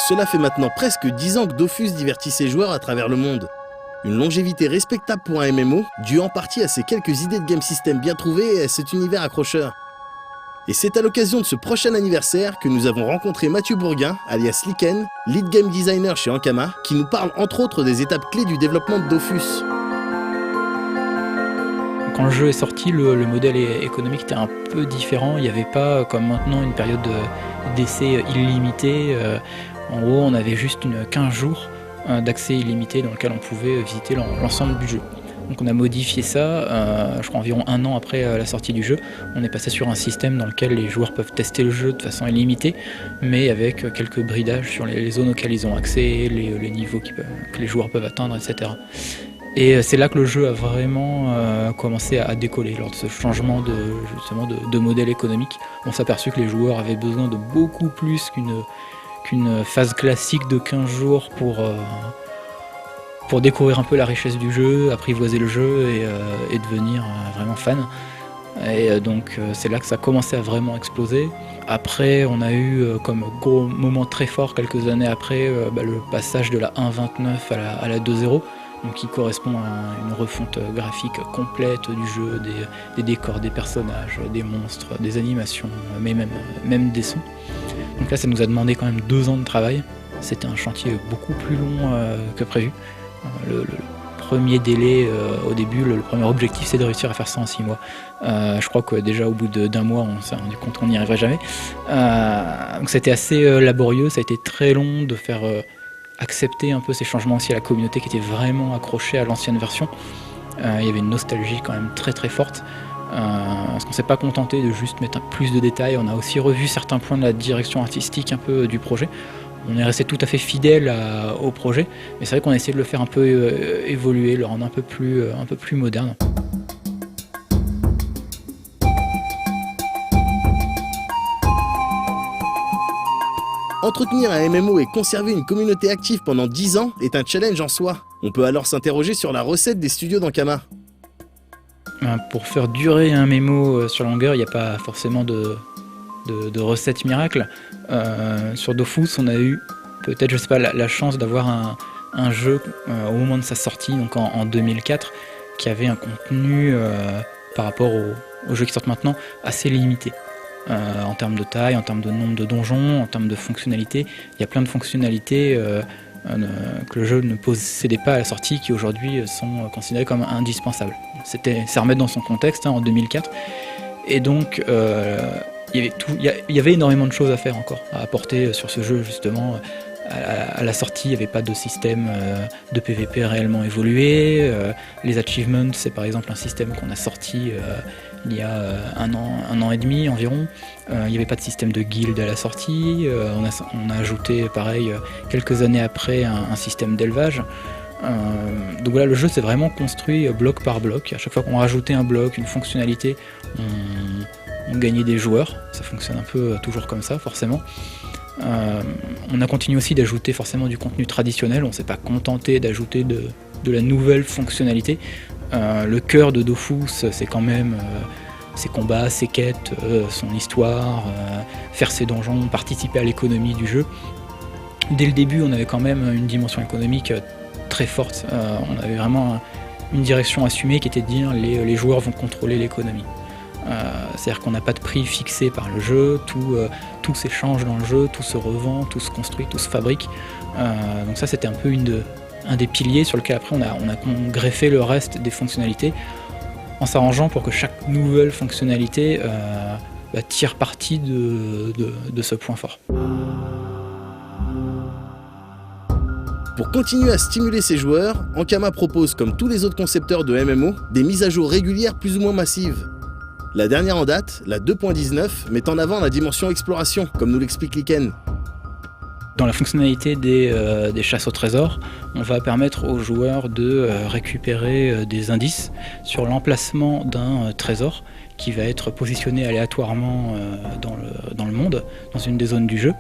Cela fait maintenant presque 10 ans que Dofus divertit ses joueurs à travers le monde. Une longévité respectable pour un MMO, due en partie à ses quelques idées de game system bien trouvées et à cet univers accrocheur. Et c'est à l'occasion de ce prochain anniversaire que nous avons rencontré Mathieu Bourguin, alias Liken, lead game designer chez Ankama, qui nous parle entre autres des étapes clés du développement de Dofus. Quand le jeu est sorti, le modèle économique était un peu différent. Il n'y avait pas, comme maintenant, une période d'essai illimitée. En gros, on avait juste 15 jours d'accès illimité dans lequel on pouvait visiter l'ensemble du jeu. Donc on a modifié ça, je crois environ 1 an après la sortie du jeu. On est passé sur un système dans lequel les joueurs peuvent tester le jeu de façon illimitée, mais avec quelques bridages sur les zones auxquelles ils ont accès, les niveaux que les joueurs peuvent atteindre, etc. Et c'est là que le jeu a vraiment commencé à décoller, lors de ce changement de modèle économique. On s'est aperçu que les joueurs avaient besoin de beaucoup plus qu'une phase classique de 15 jours pour découvrir un peu la richesse du jeu, apprivoiser le jeu et devenir vraiment fan. Et donc c'est là que ça a commencé à vraiment exploser. Après, on a eu comme gros moment très fort quelques années après le passage de la 1.29 à la 2.0. Donc qui correspond à une refonte graphique complète du jeu, des décors, des personnages, des monstres, des animations, mais même des sons. Donc là, ça nous a demandé quand même 2 ans de travail. C'était un chantier beaucoup plus long que prévu. Le premier délai au début, le premier objectif, c'est de réussir à faire ça en 6 mois. Je crois que déjà au bout d'1 mois, on s'est rendu compte qu'on n'y arriverait jamais. Donc c'était assez laborieux, ça a été très long de faire accepter un peu ces changements aussi à la communauté qui était vraiment accrochée à l'ancienne version. Il y avait une nostalgie quand même très très forte. Parce qu'on ne s'est pas contenté de juste mettre plus de détails, on a aussi revu certains points de la direction artistique un peu du projet. On est resté tout à fait fidèle au projet, mais c'est vrai qu'on a essayé de le faire un peu évoluer, le rendre un peu plus moderne. Entretenir un MMO et conserver une communauté active pendant 10 ans est un challenge en soi. On peut alors s'interroger sur la recette des studios d'Ankama. Pour faire durer un MMO sur la longueur, il n'y a pas forcément de recette miracle. Sur Dofus, on a eu peut-être, je sais pas, la chance d'avoir un jeu au moment de sa sortie, donc en 2004, qui avait un contenu par rapport aux jeux qui sortent maintenant assez limité. En termes de taille, en termes de nombre de donjons, en termes de fonctionnalités. Il y a plein de fonctionnalités que le jeu ne possédait pas à la sortie, qui aujourd'hui sont considérées comme indispensables. C'est à remettre dans son contexte, en 2004. Et donc, il y avait énormément de choses à faire encore, à apporter sur ce jeu, justement. À la sortie, il n'y avait pas de système de PVP réellement évolué. Les achievements, c'est par exemple un système qu'on a sorti il y a un an et demi environ. Il n'y avait pas de système de guild à la sortie. On a ajouté, pareil, quelques années après, un système d'élevage. Donc voilà, le jeu s'est vraiment construit bloc par bloc. À chaque fois qu'on rajoutait un bloc, une fonctionnalité, on gagnait des joueurs. Ça fonctionne un peu toujours comme ça, forcément. On a continué aussi d'ajouter forcément du contenu traditionnel. On ne s'est pas contenté d'ajouter de la nouvelle fonctionnalité. Le cœur de Dofus, c'est quand même ses combats, ses quêtes, son histoire, faire ses donjons, participer à l'économie du jeu. Dès le début, on avait quand même une dimension économique très forte. On avait vraiment une direction assumée qui était de dire les joueurs vont contrôler l'économie. C'est-à-dire qu'on n'a pas de prix fixé par le jeu, tout s'échange dans le jeu, tout se revend, tout se construit, tout se fabrique. Donc ça, c'était un peu un des piliers sur lequel après on a greffé le reste des fonctionnalités en s'arrangeant pour que chaque nouvelle fonctionnalité tire parti de ce point fort. Pour continuer à stimuler ses joueurs, Ankama propose, comme tous les autres concepteurs de MMO, des mises à jour régulières plus ou moins massives. La dernière en date, la 2.19, met en avant la dimension exploration, comme nous l'explique Liken. Dans la fonctionnalité des chasses au trésor, on va permettre aux joueurs de récupérer des indices sur l'emplacement d'un trésor qui va être positionné aléatoirement dans le monde, dans une des zones du jeu.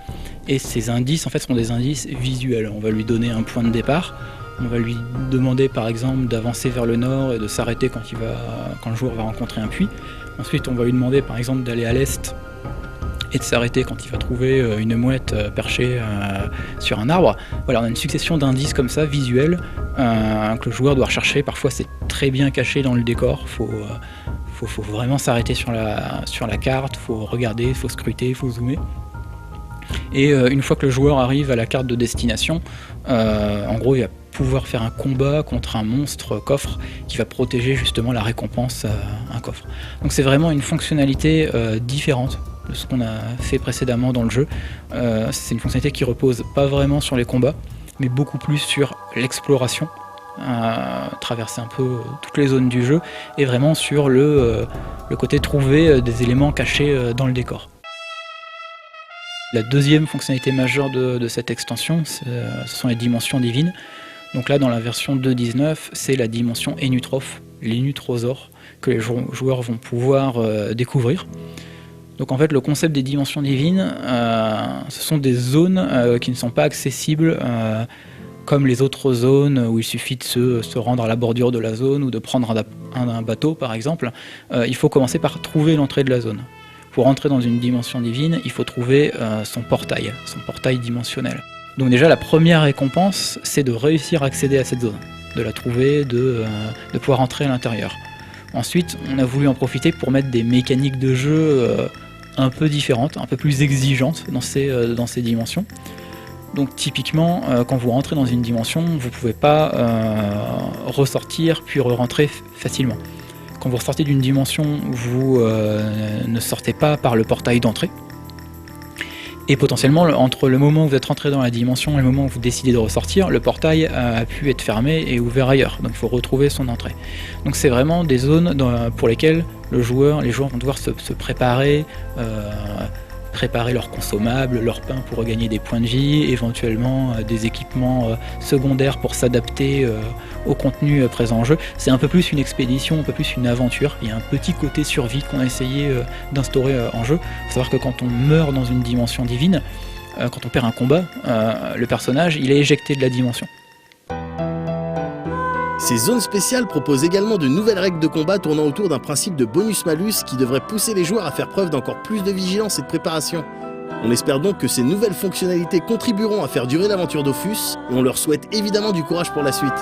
Et ces indices, en fait, sont des indices visuels. On va lui donner un point de départ. On va lui demander, par exemple, d'avancer vers le nord et de s'arrêter quand le joueur va rencontrer un puits. Ensuite, on va lui demander, par exemple, d'aller à l'est et de s'arrêter quand il va trouver une mouette perchée sur un arbre. Voilà, on a une succession d'indices comme ça, visuels, que le joueur doit rechercher. Parfois c'est très bien caché dans le décor, faut vraiment s'arrêter sur la carte, faut regarder, faut scruter, faut zoomer. Et une fois que le joueur arrive à la carte de destination, en gros il va pouvoir faire un combat contre un monstre coffre qui va protéger justement la récompense un coffre. Donc c'est vraiment une fonctionnalité différente de ce qu'on a fait précédemment dans le jeu. C'est une fonctionnalité qui repose pas vraiment sur les combats, mais beaucoup plus sur l'exploration, traverser un peu toutes les zones du jeu, et vraiment sur le côté trouver des éléments cachés dans le décor. La deuxième fonctionnalité majeure de cette extension, ce sont les dimensions divines. Donc là, dans la version 2.19, c'est la dimension Énutrophe, l'Énutrosaure, que les joueurs vont pouvoir découvrir. Donc en fait, le concept des dimensions divines, ce sont des zones qui ne sont pas accessibles comme les autres zones où il suffit de se rendre à la bordure de la zone ou de prendre un bateau, par exemple. Il faut commencer par trouver l'entrée de la zone. Pour entrer dans une dimension divine, il faut trouver son portail dimensionnel. Donc déjà, la première récompense, c'est de réussir à accéder à cette zone, de la trouver, de pouvoir entrer à l'intérieur. Ensuite, on a voulu en profiter pour mettre des mécaniques de jeu un peu différentes, un peu plus exigeantes dans ces dimensions. Donc typiquement, quand vous rentrez dans une dimension, vous ne pouvez pas ressortir puis re-rentrer facilement. Quand vous ressortez d'une dimension, vous ne sortez pas par le portail d'entrée. Et potentiellement, entre le moment où vous êtes rentré dans la dimension et le moment où vous décidez de ressortir, le portail a pu être fermé et ouvert ailleurs. Donc il faut retrouver son entrée. Donc c'est vraiment des zones pour lesquelles les joueurs vont devoir se préparer, préparer leurs consommables, leur pain pour regagner des points de vie, éventuellement des équipements secondaires pour s'adapter au contenu présent en jeu. C'est un peu plus une expédition, un peu plus une aventure. Il y a un petit côté survie qu'on a essayé d'instaurer en jeu. Il faut savoir que quand on meurt dans une dimension divine, quand on perd un combat, le personnage il est éjecté de la dimension. Ces zones spéciales proposent également de nouvelles règles de combat tournant autour d'un principe de bonus-malus qui devrait pousser les joueurs à faire preuve d'encore plus de vigilance et de préparation. On espère donc que ces nouvelles fonctionnalités contribueront à faire durer l'aventure Dofus, et on leur souhaite évidemment du courage pour la suite.